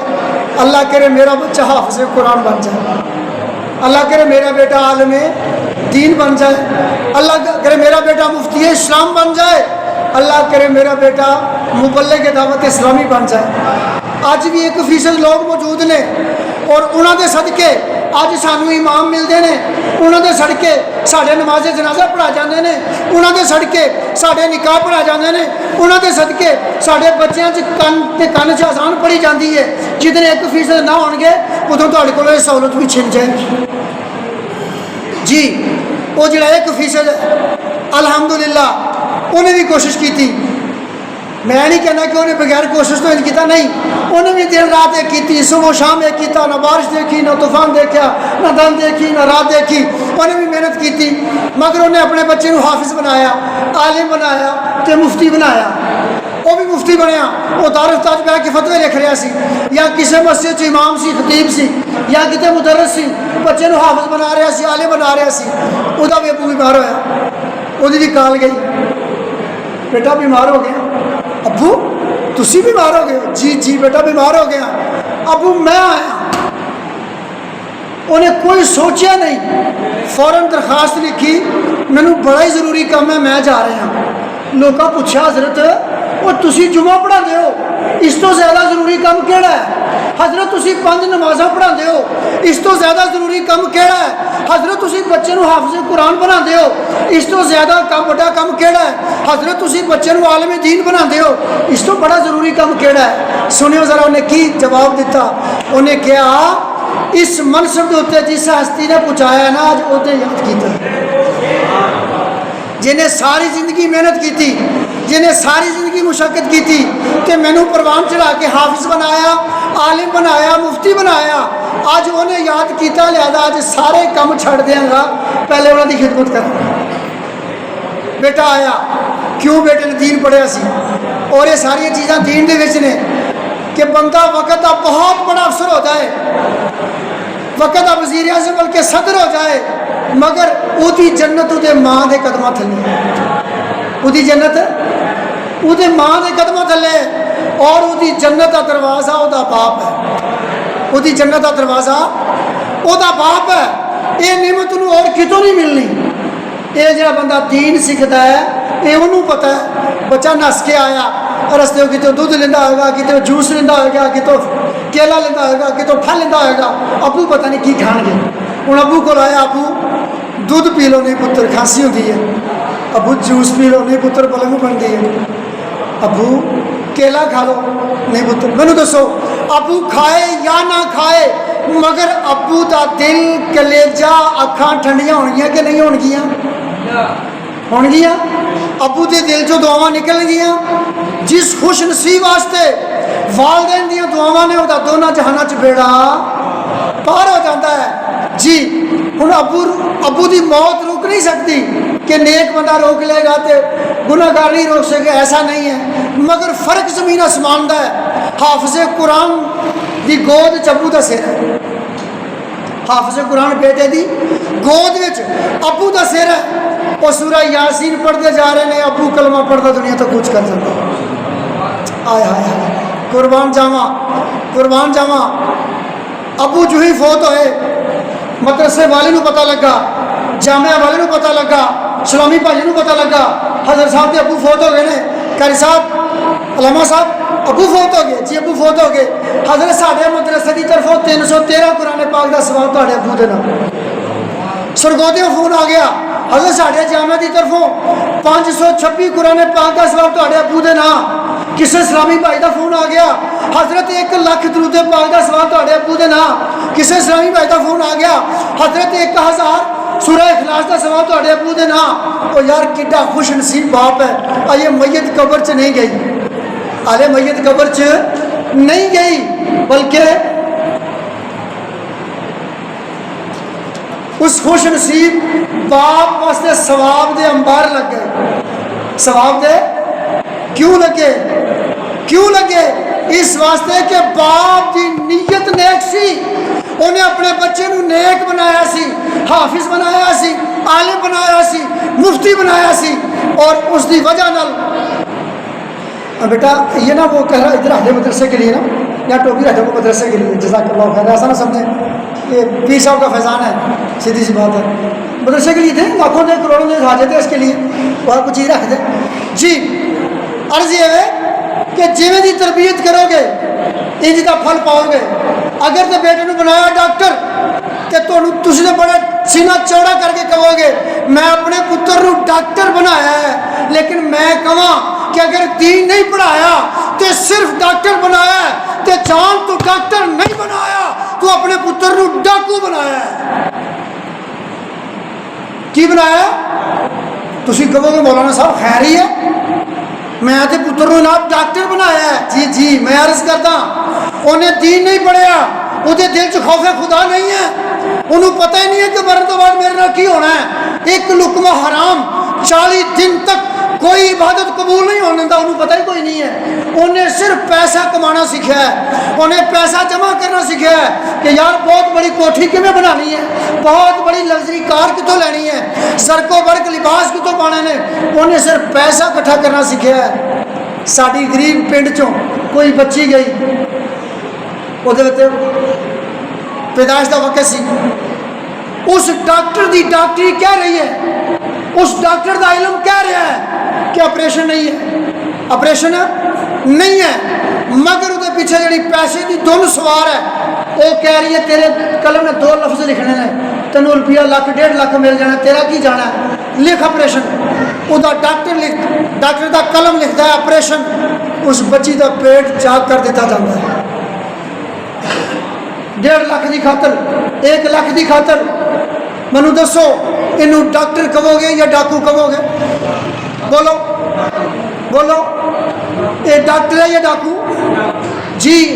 اللہ کرے میرا بچہ حافظ قرآن بن جائے، اللہ کرے میرا بیٹا عالم دین بن جائے، اللہ کرے میرا بیٹا مفتی اسلام بن جائے، اللہ کرے میرا بیٹا مبلغ دعوت اسلامی بن جائے۔ اج بھی 1% لوگ موجود نے، اور انہوں دے صدقے اج سانو امام ملتے ہیں، انہوں دے صدقے ساڈے نماز جنازہ پڑھا جاندے نے، انہوں دے صدقے ساڈے نکاح پڑھا جاندے نے، انہوں دے صدقے ساڈے بچیاں کن چ اذان پڑھی جاندی ہے۔ جتنے 1% نہ ہون گے ادھر تہاڈے کولوں یہ سہولت بھی چھن جائے گی۔ جی وہ جڑا 1% الحمدللہ انہیں بھی کوشش کی تھی، میں نہیں کہنا کہ انہیں بغیر کوشش تو نہیں کیتا، نہیں انہیں بھی دن رات ایک کی، صبح و شام ایک کیتا، نہ بارش دیکھی نہ طوفان دیکھا، نہ دن دیکھی نہ رات دیکھی، انہیں بھی محنت کی تھی، مگر انہیں اپنے بچے کو حافظ بنایا، عالم بنایا تے مفتی بنایا۔ وہ بھی مفتی بنیا، وہ دارالفتاج پہ کے فتوے لکھ رہا سی، یا کسی مسجد چ امام سی خطیب سی، یا کتے مدرس سی، بچے کو حافظ بنا رہا سی، عالم بنا رہا سی، وہ بھی ابو بیمار ہویا، وہ بھی کال گئی، بیٹا بیمار ہو گیا، ابو تسی بیمار ہو گئے؟ جی بیٹا بیمار ہو گیا، ابو میں آیا۔ انہیں کوئی سوچیا نہیں، فوراً درخواست لکھی، مینوں بڑا ہی ضروری کام ہے، میں جا رہا ہوں۔ لوگوں پوچھا حضرت وہ وہ تسی جمعہ پڑھا ہو، اس تو زیادہ ضروری کام کیڑا ہے؟ حضرت تسی 5 نمازاں پڑھا ہو، اس تو زیادہ ضروری کام کیڑا ہے؟ حضرت تسی بچے نو حافظ قرآن بنا ہو، اس تو زیادہ بڑا کام کیڑا ہے؟ حضرت تسی بچے نو عالم دین بنا ہو، اس تو بڑا ضروری کام کیڑا ہے؟ سنیو ذرا انہیں کی جواب دیتا، انہیں کہا اس منصب کے اتنے جس ہستی نے پہنچایا ہے نا آج وہ یاد کیتا، جنہیں ساری زندگی محنت کی تھی، جنہیں ساری زندگی مشقت کی تھی، کہ میں نے پروان چڑھا کے حافظ بنایا، عالم بنایا، مفتی بنایا، آج انہیں یاد کیتا، لہذا آج سارے کام چھڑ دیاں گا، پہلے انہوں کی خدمت کرنا۔ بیٹا آیا، کیوں بیٹے نے دین پڑھیا سی، اور یہ ساری چیزاں دین دے وچ نے کہ بندہ وقت کا بہت بڑا افسر ہو جائے، وقت کا وزیر اعظم بلکہ صدر ہو جائے، مگر وہی جنت وہ ماں کے قدموں تھلے، وہی جنت وہ ماں کے قدموں تھلے، اور وہی جنت کا دروازہ وہ باپ ہے، وہی جنت کا دروازہ وہ باپ ہے۔ یہ نعمت انہوں اور کتوں نہیں ملنی۔ یہ جڑا بندہ دین سیکھتا ہے یہ انہوں پتہ ہے، بچہ نس کے آیا رستے کتوں دودھ لینا ہوگا، کتوں جوس لینا ہوگا، کتوں کیلا لینا ہوگا، کتوں پھل لینا ہوگا، ابو پتہ نہیں کی کھان گے۔ ہوں ابو کو آیا، ابو دودھ پی لو نہیں پتر کھانسی ہوتی ہے، ابو جوس پی لو نہیں پتر پلنگ بنتی ہے، ابو کیلا کھا لو نہیں پتر۔ مینوں دسو ابو کھائے یا نہ کھائے، مگر ابو دا دل کلیجہ اکھاں ٹھنڈیاں ہون گیاں کہ نہیں ہون گیاں؟ ہون گیاں۔ ابو دے دل چوں دعاواں نکل گیاں۔ جس خوش نصیب واسطے والدین دیاں دعاواں نے وہ دونوں جہاناں چ بیڑا پار ہو جاتا ہے۔ جی ہن ابو دی موت روک نہیں سکتی کہ نیک بندہ روک لے گا تے گناہ گار نہیں روک سکے، ایسا نہیں ہے، مگر فرق زمین آسمان دا ہے۔ حافظ قرآن دی گود ابو دا سر ہے، حافظ قرآن بیٹے دی گود وچ ابو دا سر ہے، اور سورہ یاسین پڑھتے جا رہے ہیں، ابو کلمہ پڑھتا دنیا تو کچھ کر سکتا۔ آئے ہائے ہائے، قربان جاواں قربان جاواں۔ ابو جو ہی فوت ہوئے، مدرسے والے نو پتہ لگا، جامعہ والے نو پتہ لگا، سلامی بھائی نو پتہ لگا حضرت صاحب کے ابو فوت ہو گئے نے، قاری صاحب علامہ صاحب ابو فوت ہو گئے، جی ابو فوت ہو گئے۔ حضرت ساڈے مدرسے کی طرفوں 313 قرآن پاک کا سواب تہاڈے ابو دے نام، سرگودیوں فون آ گیا حضرت ساڈے جامعہ کی طرفوں 526 قرآن پاک کا سواب تہاڈے ابو دے نام۔ کسی اسلامی بھائی کا فون آ گیا حضرت 1 لاکھ درود پاک کا سواب تہاڈے ابو دے نام۔ کسی اسلامی بھائی کا فون آ گیا حضرت 1000 سورہ اخلاص کا سواب تہاڈے ابو دے نام۔ او یار کڈا خوش نصیب باپ ہے، آئیے میت قبر چ نہیں گئی، آلے میت قبر چ نہیں گئی، بلکہ اس خوش نصیب باپ واسطے ثواب دے انبار لگ گئے۔ ثواب دے کیوں لگے؟ کیوں لگے؟ اس واسطے کہ باپ دی نیت نیک سی، انہیں اپنے بچے نو نیک بنایا سی، حافظ بنایا سی، عالم بنایا سی، مفتی بنایا سی، اور اس دی وجہ نال بیٹا یہ نا وہ کہہ رہا ادھر آدھے مدرسے کے لیے نا، یا ٹوپی رکھتے وہ مدرسے کے لیے، جزاک اللہ خیر، ایسا نہ سمجھیں یہ پیر صاحب کا فیضان ہے، سیدھی سی بات ہے، مدرسے کے لیے تھے، لاکھوں دے کروڑوں دے حاجت ہے اس کے لیے، وہ کچھ چیز رکھ دیں۔ جی عرض یہ ہے کہ جیویں دی تربیت کرو گے انج دا پھل پاؤ گے۔ اگر تے بیٹے نو بنایا ڈاکٹر تے تسی تے بڑا سینہ چوڑا کر کے کہو گے میں اپنے پتر نو ڈاکٹر بنایا ہے، لیکن میں کہاں کہ اگر دین نہیں پڑھایا تے صرف ڈاکٹر بنایا ہے تے جان تو ڈاکٹر نہیں بنایا، تو اپنے پتر نو ڈاکو بنایا ہے۔ کی بنایا؟ تسی کہو گے مولانا صاحب خیر ہی ہے، میں تے پتر نو جناب ڈاکٹر بنایا ہے۔ جی جی میں عرض کرتا انہیں دین نہیں پڑھیا، وہ دل چ خوف خدا نہیں ہے، انہوں پتہ ہی نہیں ہے کہ مرن تو بعد میرے نال کی ہونا ہے۔ ایک لقمہ حرام 40 دن تک کوئی عبادت قبول نہیں ہونے دا انہوں پتہ ہی کوئی نہیں ہے۔ انہیں صرف پیسہ کمانا سیکھا ہے، انہیں پیسہ جمع کرنا سیکھا ہے کہ یار بہت بڑی کوٹھی کیویں بنانی ہے، بہت بڑی لگژری کار کتوں لینی ہے، سرکو برق لباس کتوں پانے نے، انہیں صرف پیسہ اکٹھا کرنا سیکھا ہے۔ ساڈی غریب پنڈ چوں کوئی بچی گئی، وہ پیدائش کا وقت سی، اس ڈاکٹر دی ڈاکٹری کہہ رہی ہے، اس ڈاکٹر دا علم کہہ رہا ہے کہ آپریشن نہیں ہے، ਆਪਰੇਸ਼ਨ ਨਹੀਂ ਹੈ, ਮਗਰ ਉਹਦੇ ਪਿੱਛੇ ਜਿਹੜੀ ਪੈਸੇ ਦੀ ਧੁਨ ਸਵਾਰ ਹੈ, ਉਹ ਕਹਿ ਰਹੀ ਹੈ ਤੇਰੇ ਕਲਮ ਨੇ 2 ਲਫ਼ਜ਼ ਲਿਖਣੇ ਨੇ, ਤੈਨੂੰ ਰੁਪਈਆ ਲੱਖ 1.5 ਲੱਖ ਮਿਲ ਜਾਣਾ, ਤੇਰਾ ਕੀ ਜਾਣਾ, ਲਿਖ ਆਪਰੇਸ਼ਨ। ਉਹਦਾ ਡਾਕਟਰ ਦਾ ਕਲਮ ਲਿਖਦਾ ਹੈ ਆਪਰੇਸ਼ਨ, ਉਸ ਬੱਚੀ ਦਾ ਪੇਟ ਚਾਕ ਕਰ ਦਿੱਤਾ ਜਾਂਦਾ ਹੈ। 1.5 ਲੱਖ ਦੀ ਖਾਤਰ, 1 ਲੱਖ ਦੀ ਖਾਤਰ। ਮੈਨੂੰ ਦੱਸੋ ਇਹਨੂੰ ਡਾਕਟਰ ਕਹੋਗੇ ਜਾਂ ਡਾਕੂ ਕਹੋਗੇ? ਬੋਲੋ ਬੋਲੋ, ਇਹ ਡਾਕਟਰ ਹੈ ਜਾਂ ਡਾਕੂ ਜੀ?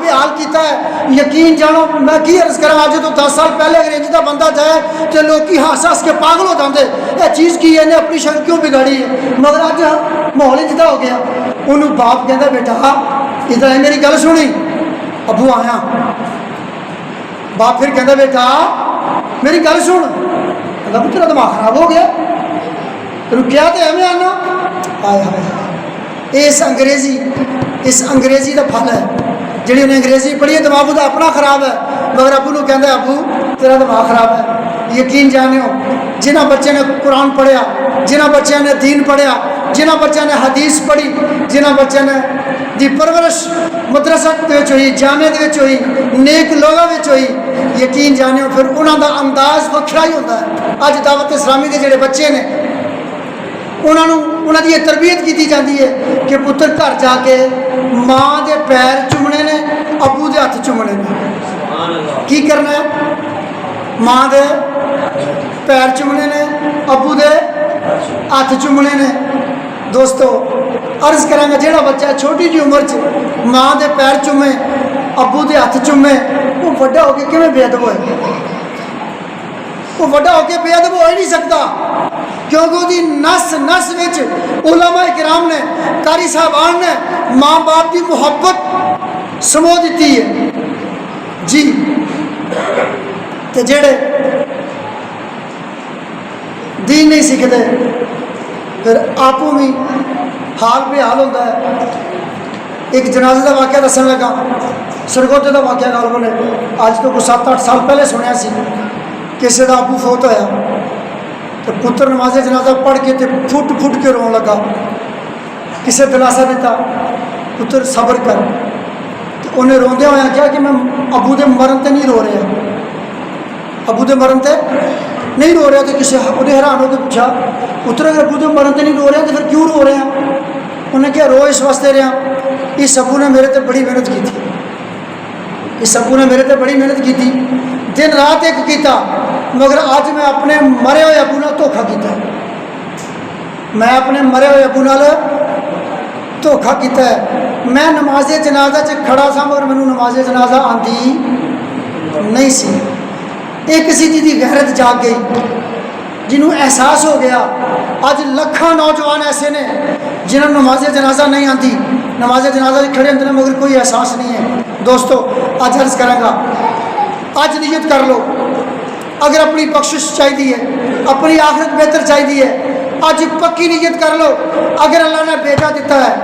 پہ حال کیتا ہے. یقین جانو میں کی عرض کرا، اج تو 10 سال پہلے انگریزی کا بندہ جائے تو لوگ ہس ہس کے پاگل ہو جاتے، یہ چیز کی ہے اپنی شکل کیوں بگاڑی ہے. مگر اج ماحول ہی جدا ہو گیا. انہوں باپ کہتا بیٹا ادھر ہے میری گل سنی، ابو آیا. باپ پھر کہتا بیٹا میری گل سن. کہتا تیرا دماغ خراب ہو گیا، تینوں کیا تو ایویں آنا. آئے ہائے اس انگریزی کا پھل ہے. جی انہیں انگریزی پڑھی ہے دماغ وہ اپنا خراب ہے، مگر ابو کو کہتا ہے ابو تیرا دماغ خراب ہے. یقین جانو جنہ بچے نے قرآن پڑھیا، جنہ بچوں نے دین پڑھیا، جنہ بچوں نے حدیث پڑھی، جنہ بچوں نے دی پرورش مدرسہ ہوئی، جامع ہوئی، نیک لوگوں ہوئی، یقین جانو پھر انہوں دا انداز وکھرا ہی ہوتا ہے. اج دعوت اسلامی کے جڑے بچے نے انہوں کی یہ تربیت کی جاتی ہے کہ پتر گھر جا کے ماں دے پیر چومنے نے، ابو دے ہاتھ چومنے نے. کی کرنا ہے؟ ماں دے پیر چومنے نے، ابو دے ہاتھ چومنے نے. دوستو عرض کریں گا جہاں بچہ چھوٹی جی عمر ماں دے پیر چومے، ابو دے ہاتھ چومے، وہ بڑا ہو کے کیویں بے ادب ہوئے؟ وہ بڑا ہو کے بے ادب ہو ہی نہیں سکتا، کیونکہ وہ نس نس وچ علماء کرام نے، قاری صاحبان نے ماں باپ کی محبت سمو دیتی ہے. جی تے جڑے دین نہیں سیکھتے پھر آپ بھی حال پہ حال ہوتا ہے. ایک جنازے کا واقعہ دسن لگا، سرگوتے کا واقعہ گل بولے اج تو کوئی 7-8 سال پہلے سنیا سی. کسی کا ابو فوت ہویا تو پتر نماز جنازہ پڑھ کے تے پھٹ پھٹ کے رون لگا. کسے دلاسا دیتا پتر صبر کر. تو انہیں روندے ہویا کیا کہ میں ابو دے مرن تے نہیں رو رہا، ابو دے مرن تے نہیں رو رہا. تو کسی انہیں حیران ہو کے پوچھا پتر اگر ابو دے مرن تے نہیں رو رہا تو پھر کیوں رو رہے ہیں؟ انہیں کیا رو اس واسطے رہا اس ابو نے میرے تے بڑی محنت کی تھی، اس ابو نے میرے تے بڑی محنت کی تھی، دن رات ایک کیتا، مگر آج میں اپنے مرے ہوئے ابو نال دھوکھا کیتا ہے. میں اپنے مرے ہوئے ابو نال دھوکھا کیتا ہے. میں نماز جنازہ کھڑا سا مگر مینوں نماز جنازہ آندی نہیں سی. ایک سی جی غیرت جاگ گئی، جنہوں احساس ہو گیا. اج لکھاں نوجوان ایسے نے جنہوں نماز جنازہ نہیں آتی، نماز جنازہ کھڑے ہوتے ہیں مگر کوئی احساس نہیں ہے. دوستو اج عرض کروں گا، اج نیت کر لو اگر اپنی بخشش چاہیے، اپنی آخرت بہتر چاہیے، اج پکی نیت کر لو اگر اللہ نے بیٹا دیتا ہے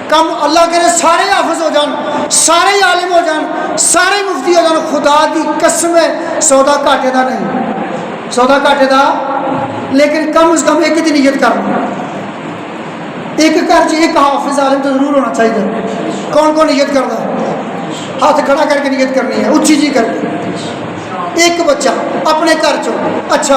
کم اللہ کرے سارے حافظ ہو جان، سارے عالم ہو جان، سارے مفتی ہو جان. خدا دی قسم ہے سودا گھاٹے دا نہیں، سودا گھاٹے دا، لیکن کم از کم ایک دی نیت کر لو. ایک گھر ایک حافظ عالم تو ضرور ہونا چاہیے. کون کون نیت کرتا ہے؟ ہاتھ کھڑا کر کے نیت کرنی ہے اچھی جی کر کے. ایک بچہ اپنے گھر چو. اچھا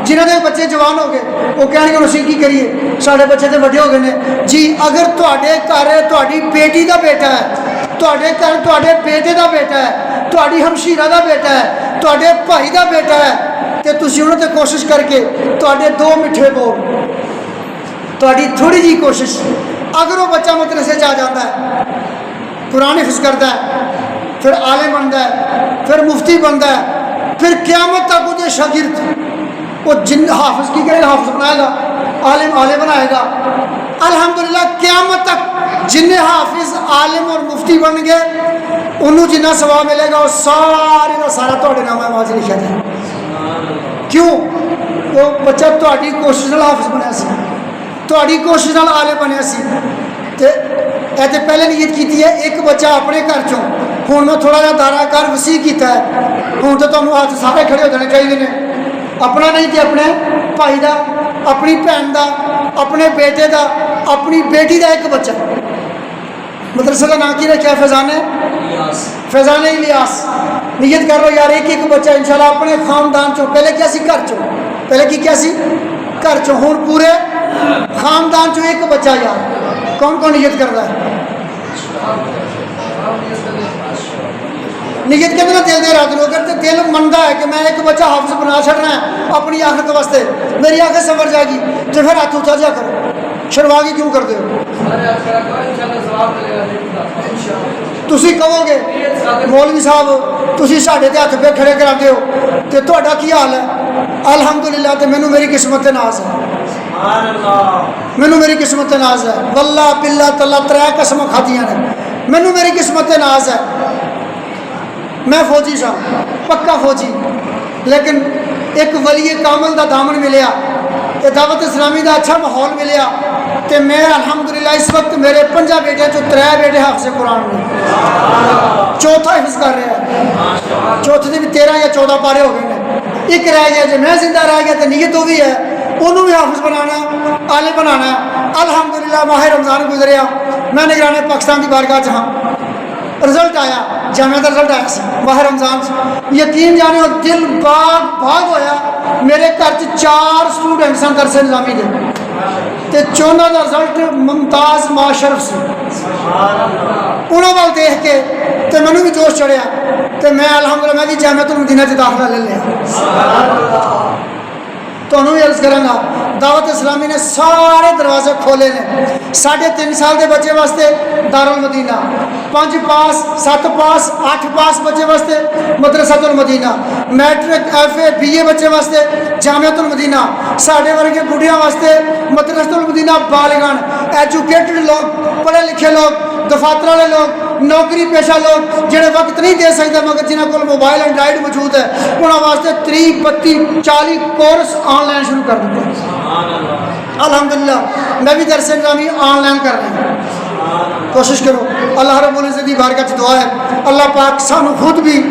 جنہوں کے بچے جوان ہو گئے وہ کہیں گے اسی کی کریے سارے بچے تو وڈے ہو گئے ہیں. جی اگر تے گھر تاری بیٹی کا بیٹا ہے، تے گھر تے بیٹے کا بیٹا ہے، تاری ہمشیرہ کا بیٹا ہے، تے بھائی کا بیٹا ہے، تو تھی انہوں نے کوشش کر کے تے 2 میٹھے بول، تاری تھوڑی جی کوشش، اگر وہ بچہ مدرسے آ جاتا ہے، قرآن حفظ کرتا ہے، پھر عالم بنتا ہے، پھر مفتی بنتا ہے، پھر قیامت تک وہ شاگرد وہ جن حافظ کی کرے حافظ بنائے گا، عالم عالم بنائے گا. الحمدللہ قیامت تک جن حافظ عالم اور مفتی بن گئے انہوں جنہ ثواب ملے گا وہ سارے کا سارا تھوڑے نام آواز لکھا جائے. کیوں؟ وہ بچہ تاری کوشش نال حافظ بنیا سی، تاری کوشش نال عالم بنیا سی. تے پہلے نیت کی ہے ایک بچہ اپنے گھر چوں. ہوں میں تھوڑا جا دائرہ کار وسیع کیتا ہے، ہوں تو تمہیں ہاتھ سارے کھڑے ہو جانے چاہیے. اپنا نہیں تو اپنے بھائی دا، اپنی بھن دا، اپنے بیٹے دا، اپنی بیٹی دا ایک بچہ. مدرسے کا نام کی رکھا؟ فیضان الیاس. نیت کر لو یار ایک ایک بچہ انشاءاللہ اپنے خاندان چوں. پہلے کیا سی؟ گھر چوں. پہلے کی کیا سی؟ گھر چوں. ہوں پورے خاندان چوں ایک بچہ. یار کون کون نیت کرتا ہے؟ نیت کرنا دل دے رات لو. اگر دل منتا ہے کہ میں ایک بچہ حافظ بنا چھڑنا ہے اپنی آخرت واسطے، میری آخرت سنور جائے گی، تو پھر ہاتھ اٹھا جا کرو. شرماگی کیوں کرتے ہو؟ تسی کہو گے مولوی صاحب تسی ساڈے تے ہاتھ پہ کھڑے کراتے ہو تے تہاڈا کی حال ہے؟ الحمدللہ تے مینوں میری قسمت تے ناز ہے، مینوں میری قسمت تے ناز ہے، واللہ باللہ تاللہ 3 قسم کھادیاں نے، مینوں میری قسمت تے ناز ہے۔ میں فوجی سا، پکا فوجی، لیکن ایک ولی کامل دا دامن ملیا، تے دعوت اسلامی دا اچھا ماحول ملیا، تے میں الحمدللہ اس وقت میرے 5 بیٹے چو 3 بیٹے حافظ قرآن نے، چوتھا حفظ کر رہا ہے، چوتھے دے بھی 13 یا 14 پارے ہو گئے ہیں، ایک رہ گیا، جی میں زندہ رہ گیا تو نیت وہ بھی ہے انہوں بھی حافظ بنانا ہے، عالم بنانا ہے۔ الحمدللہ ماہ رمضان گزریا، میں نگران پاکستان کی بارگاہ چ ہاں، رزلٹ آیا، جامعہ کا رزلٹ آیا ماہ رمضان سے، یقین جانے ہو دل باغ ہویا، میرے گھر 4 سٹوڈنٹ سن درس نظامی دے تے چونوں کا رزلٹ ممتاز ماشرف سے، انہوں وال دیکھ کے تے مینوں بھی جوش چڑھیا تے میں الحمدللہ میں بھی جامعۃ المدینہ چ داخلہ لے لیا۔ تو انہوں بھی عرض کروں گا دعوت اسلامی نے سارے دروازے کھولے نے، 3.5 سال کے بچے واسطے دارالمدینہ، 5 پاس 7 پاس 8 پاس بچے واسطے مدرسۃ المدینہ، میٹرک ایف اے بی اے بچے واسطے جامعۃ المدینہ، ساڈے ورگے بڑھیاں واسطے مدرسۃ المدینہ بالغان، ایجوکیٹڈ لوگ، پڑھے لکھے لوگ، دفاتر والے لوگ، نوکری پیشہ لوگ جڑے وقت نہیں دے سکتے مگر جنہوں کو موبائل اینڈرائڈ موجود ہے انہوں واسطے 30 32 40 کورس آن لائن شروع کر دیتے ہیں۔ الحمدللہ میں بھی درس نظامی آن لائن کر رہا ہوں، کوشش کرو۔ اللہ رب العزت کی بارگاہ چ دعا ہے اللہ پاک سانو خود بھی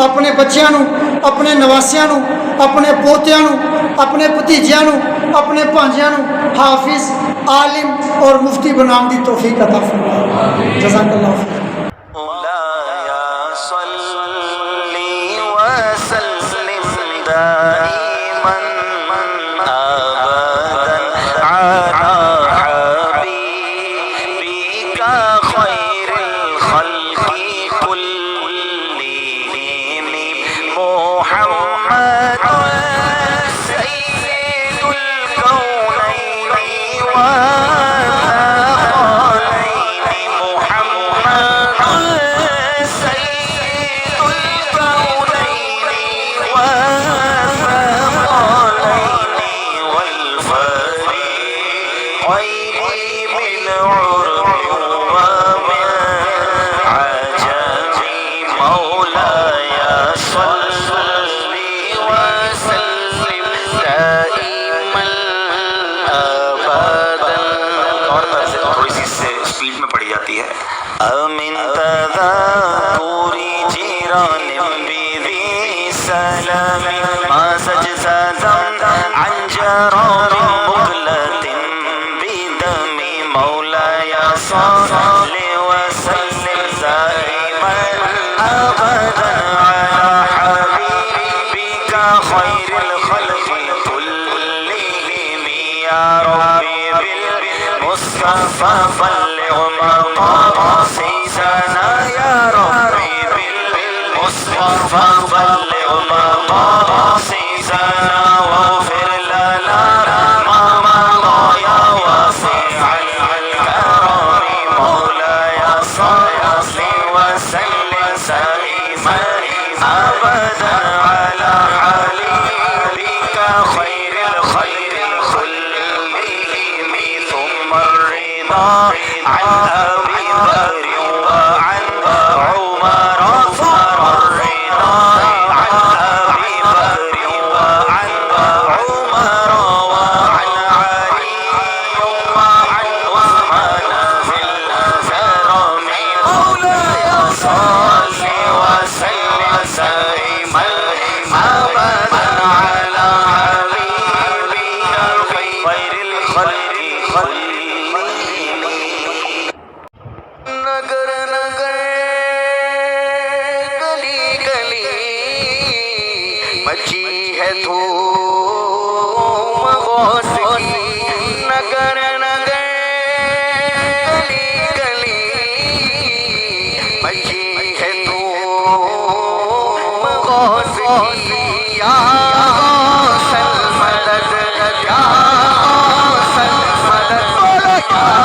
اپنے بچیاں نو، اپنے نواسیاں نو، اپنے پوتیاں نو، اپنے بھتیجیاں نو، اپنے بھانجیاں نو حافظ عالم اور مفتی بنان دی توفیق عطا فرمائے۔ جزاک اللہ خیر۔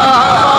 اللہ